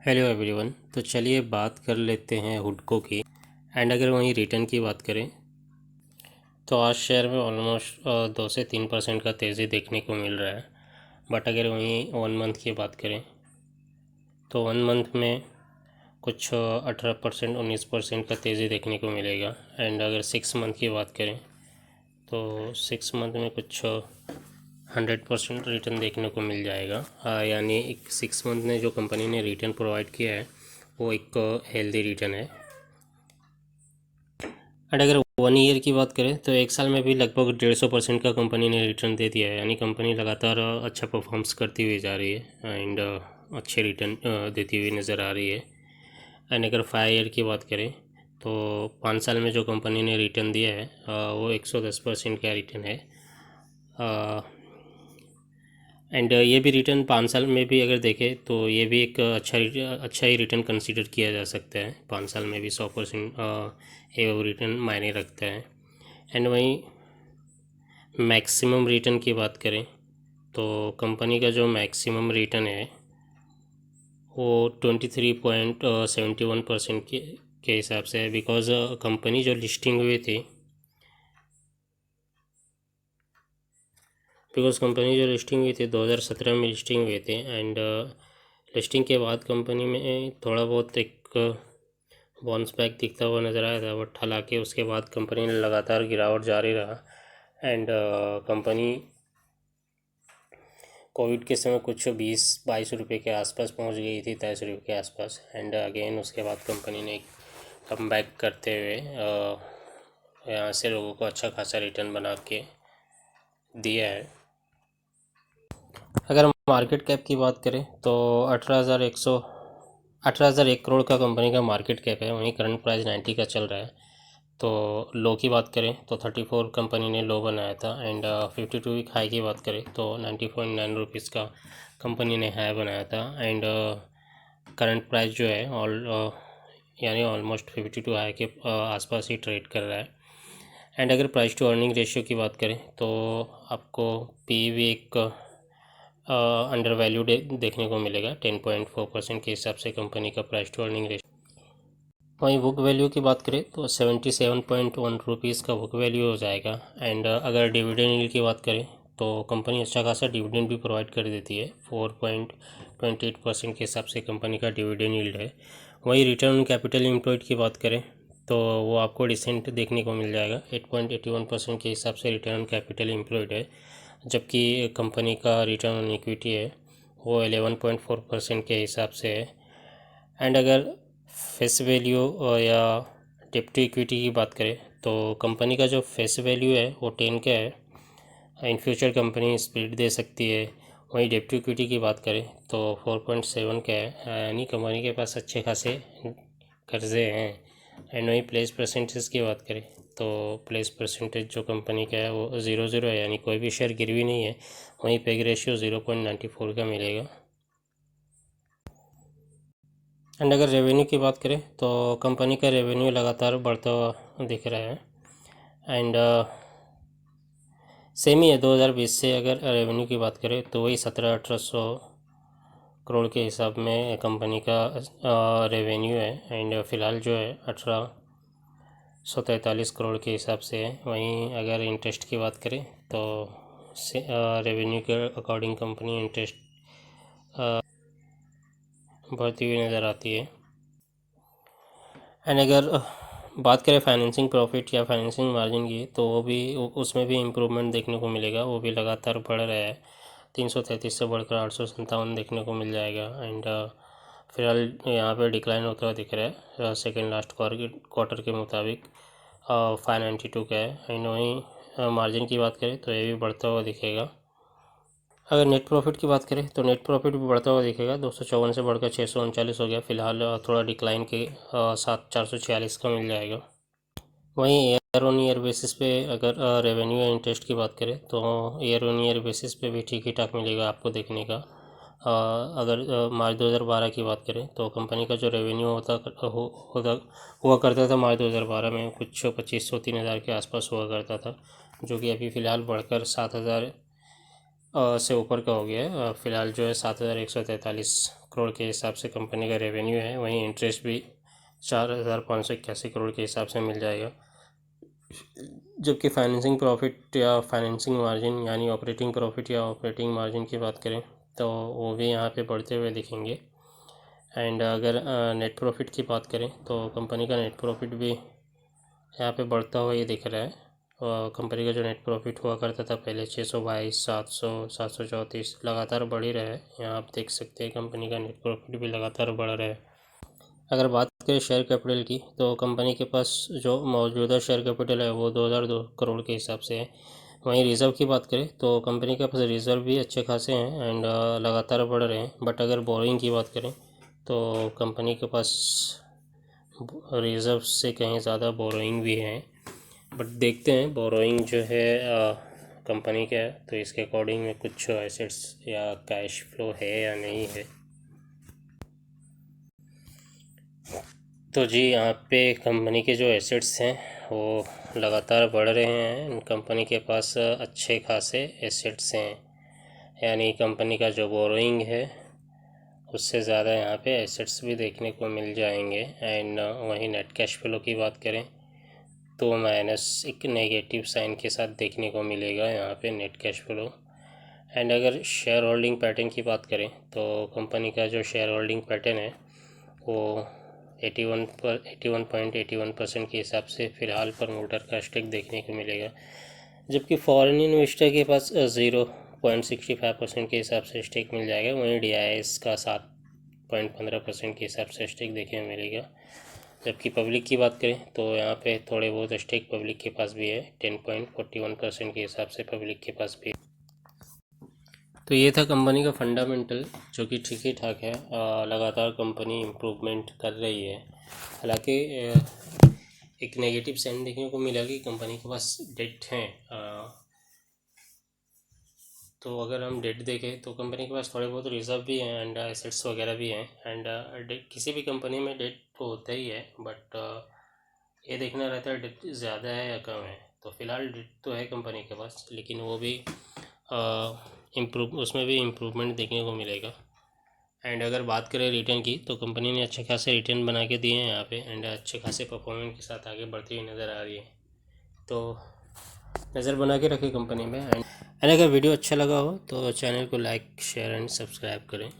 Hello everyone. तो चलिए बात कर लेते हैं हुडको की। एंड अगर वहीं रिटर्न की बात करें तो आज शेयर में ऑलमोस्ट 2 से 3% का तेज़ी देखने को मिल रहा है। बट अगर वहीं 1 मंथ की बात करें तो 1 मंथ में कुछ 18% 19% का तेज़ी देखने को मिलेगा। एंड अगर 6 मंथ की बात करें तो 6 मंथ में कुछ 100% रिटर्न देखने को मिल जाएगा। यानी एक 6 मंथ ने जो कंपनी ने रिटर्न प्रोवाइड किया है वो एक हेल्दी रिटर्न है। एंड अगर 1 ईयर की बात करें तो 1 साल में भी लगभग 150% का कंपनी ने रिटर्न दे दिया है। यानी कंपनी लगातार अच्छा परफॉर्म्स करती हुई जा रही है एंड अच्छे रिटर्न देती हुई नज़र आ रही है। एंड अगर 5 ईयर की बात करें तो 5 साल में जो कंपनी ने रिटर्न दिया है वो 110% का रिटर्न है। एंड ये भी रिटर्न 5 साल में भी अगर देखें तो ये भी एक अच्छा ही रिटर्न कंसीडर किया जा सकता है। 5 साल में भी 100% ये रिटर्न मायने रखता है। एंड वहीं मैक्सिमम रिटर्न की बात करें तो कंपनी का जो मैक्सिमम रिटर्न है वो 23.71% के हिसाब से है। बिकॉज कंपनी जो लिस्टिंग हुई थी बिकॉज कंपनी जो लिस्टिंग हुई थी 2017 में लिस्टिंग हुई थी। एंड लिस्टिंग के बाद कंपनी में थोड़ा बहुत एक बाउंस बैक दिखता हुआ नज़र आया था। बट हालांकि उसके बाद कंपनी ने लगातार गिरावट जारी रहा। एंड कंपनी कोविड के समय कुछ 20-22 रुपये के आसपास पहुंच गई थी, 23 रुपये के आसपास। एंड अगेन उसके बाद कंपनी ने कम बैक करते हुए यहाँ से लोगों को अच्छा खासा रिटर्न बना के दिया है। अगर मार्केट कैप की बात करें तो 18,101 करोड़ का कंपनी का मार्केट कैप है। वहीं करंट प्राइस 90 का चल रहा है। तो लो की बात करें तो 34 कंपनी ने लो बनाया था। एंड 52 वीक हाई की बात करें तो 90.9 रुपीज़ का कंपनी ने हाई बनाया था। एंड करंट प्राइस जो है यानी ऑलमोस्ट 52 हाई के आसपास ही ट्रेड कर रहा है। एंड अगर प्राइस टू अर्निंग रेशियो की बात करें तो आपको पी भी एक अंडर वैल्यू देखने को मिलेगा। 10.4% के हिसाब से कंपनी का प्राइस टू अर्निंग रेशियो। वहीं बुक वैल्यू की बात करें तो 77.1 रुपीज़ का बुक वैल्यू हो जाएगा। एंड अगर डिविडेंड यील्ड की बात करें तो कंपनी अच्छा खासा डिविडेंड भी प्रोवाइड कर देती है। 4.28% के हिसाब से कंपनी का डिविडेंड यील्ड है। वहीं रिटर्न ऑन कैपिटल एम्प्लॉयड की बात करें तो वो आपको डिसेंट देखने को मिल जाएगा। 8.81% के हिसाब से रिटर्न ऑन कैपिटल एम्प्लॉयड है। जबकि कंपनी का रिटर्न ऑन इक्विटी है वो 11.4% के हिसाब से है। एंड अगर फेस वैल्यू या डेब्ट टू इक्विटी की बात करें तो कंपनी का जो फेस वैल्यू है वो 10 का है। इन फ्यूचर कंपनी स्प्लिट दे सकती है। वहीं डेब्ट टू इक्विटी की बात करें तो 4.7 का है। यानी कंपनी के पास अच्छे खासे कर्जे हैं। एंड वहीं प्लेस परसेंटेज की बात करें तो प्लेस परसेंटेज जो कंपनी का है वो 0.0 है, यानी कोई भी शेयर गिरवी नहीं है। वहीं पेग रेशियो 0.94 का मिलेगा। एंड अगर रेवेन्यू की बात करें तो कंपनी का रेवेन्यू लगातार बढ़ता हुआ दिख रहा है। एंड सेम ही है 2020 से। अगर रेवेन्यू की बात करें तो वही 1700-1800 करोड़ के हिसाब में कंपनी का रेवेन्यू है। एंड फ़िलहाल जो है 1843 करोड़ के हिसाब से है। वहीं अगर इंटरेस्ट की बात करें तो रेवेन्यू के अकॉर्डिंग कंपनी इंटरेस्ट बढ़ती हुई नज़र आती है। एंड अगर बात करें फाइनेंसिंग प्रॉफिट या फाइनेंसिंग मार्जिन की तो वो भी उसमें भी इम्प्रूवमेंट देखने को मिलेगा। वो भी लगातार बढ़ रहा है। 333 से बढ़कर 857 देखने को मिल जाएगा। एंड फिलहाल यहाँ पे डिक्लाइन होता हुआ दिख रहा है सेकेंड लास्ट क्वार्टर के मुताबिक 592 का है। एंड वहीं मार्जिन की बात करें तो ये भी बढ़ता हुआ दिखेगा। अगर नेट प्रॉफिट की बात करें तो नेट प्रॉफिट भी बढ़ता हुआ दिखेगा। 254 से बढ़कर 639 हो गया। फिलहाल थोड़ा डिक्लाइन के साथ 446 का मिल जाएगा। वहीं ईयर ऑन ईयर बेसिस पे अगर रेवेन्यू या इंटरेस्ट की बात करें तो ईयर ऑन ईयर बेसिस पे भी ठीक ही ठाक मिलेगा आपको देखने का। अगर मार्च 2012 की बात करें तो कंपनी का जो रेवेन्यू हुआ करता था मार्च 2012 में कुछ 2500-3000 के आसपास हुआ करता था, जो कि अभी फ़िलहाल बढ़कर 7000 से ऊपर का हो गया है। फ़िलहाल जो है 7143 करोड़ के हिसाब से कंपनी का रेवेन्यू है। वहीं इंटरेस्ट भी 4,581 करोड़ के हिसाब से मिल जाएगा। जबकि फाइनेंसिंग प्रॉफिट या फाइनेंसिंग मार्जिन यानी ऑपरेटिंग प्रॉफिट या ऑपरेटिंग मार्जिन की बात करें तो वो भी यहाँ पे बढ़ते हुए दिखेंगे। एंड अगर नेट प्रॉफिट की बात करें तो कंपनी का नेट प्रॉफिट भी यहाँ पे बढ़ता हुआ ये दिख रहा है। कंपनी का जो नेट प्रॉफिट हुआ करता था पहले 622, 700, 734 लगातार बढ़ ही रहा है। यहाँ आप देख सकते हैं कंपनी का नेट प्रॉफिट भी लगातार बढ़ रहा है। अगर बात करें शेयर कैपिटल की तो कंपनी के पास जो मौजूदा शेयर कैपिटल है वो 2002 करोड़ के हिसाब से है। वहीं रिज़र्व की बात करें तो कंपनी के पास रिज़र्व भी अच्छे खासे हैं एंड लगातार बढ़ रहे हैं। बट अगर बोरोइंग की बात करें तो कंपनी के पास रिज़र्व से कहीं ज़्यादा बोरोइंग भी है। बट देखते हैं बोरोइंग जो है कंपनी का है तो इसके अकॉर्डिंग में कुछ एसेट्स या कैश फ्लो है या नहीं है। तो जी यहाँ पे कंपनी के जो एसेट्स हैं वो लगातार बढ़ रहे हैं। कंपनी के पास अच्छे खासे एसेट्स हैं, यानी कंपनी का जो बोरोइंग है उससे ज़्यादा यहाँ पे एसेट्स भी देखने को मिल जाएंगे। एंड वहीं नेट कैश फ्लो की बात करें तो माइनस एक नेगेटिव साइन के साथ देखने को मिलेगा यहाँ पे नेट कैश फ्लो। एंड अगर शेयर होल्डिंग पैटर्न की बात करें तो कंपनी का जो शेयर होल्डिंग पैटर्न है वो 81.81% के हिसाब से फ़िलहाल प्रमोटर का स्टेक देखने को मिलेगा। जबकि फॉरेन इन्वेस्टर के पास 0.65% के हिसाब से स्टेक मिल जाएगा। वहीं DIS का 7.15% के हिसाब से स्टेक देखने को मिलेगा। जबकि पब्लिक की बात करें तो यहाँ पे थोड़े बहुत स्टेक पब्लिक के पास भी है, 10.41% के हिसाब से पब्लिक के पास भी। तो ये था कंपनी का फंडामेंटल जो कि ठीक ही ठाक है। लगातार कंपनी इम्प्रूवमेंट कर रही है। हालांकि एक नेगेटिव साइन देखने को मिला कि कंपनी के पास डेट है। तो अगर हम डेट देखें तो कंपनी के पास थोड़े बहुत रिजर्व भी हैं एंड एसेट्स वगैरह भी हैं। एंड किसी भी कंपनी में डेट तो होता ही है, बट ये देखना रहता है डेट ज़्यादा है या कम है। तो फ़िलहाल डेट तो है कंपनी के पास, लेकिन वो भी उसमें भी इम्प्रूवमेंट देखने को मिलेगा। एंड अगर बात करें रिटर्न की तो कंपनी ने अच्छे खासे रिटर्न बना के दिए हैं यहाँ पे एंड अच्छे खासे परफॉर्मेंस के साथ आगे बढ़ती हुई नज़र आ रही है। तो नज़र बना के रखें कंपनी में। एंड अगर वीडियो अच्छा लगा हो तो चैनल को लाइक, शेयर एंड सब्सक्राइब करें।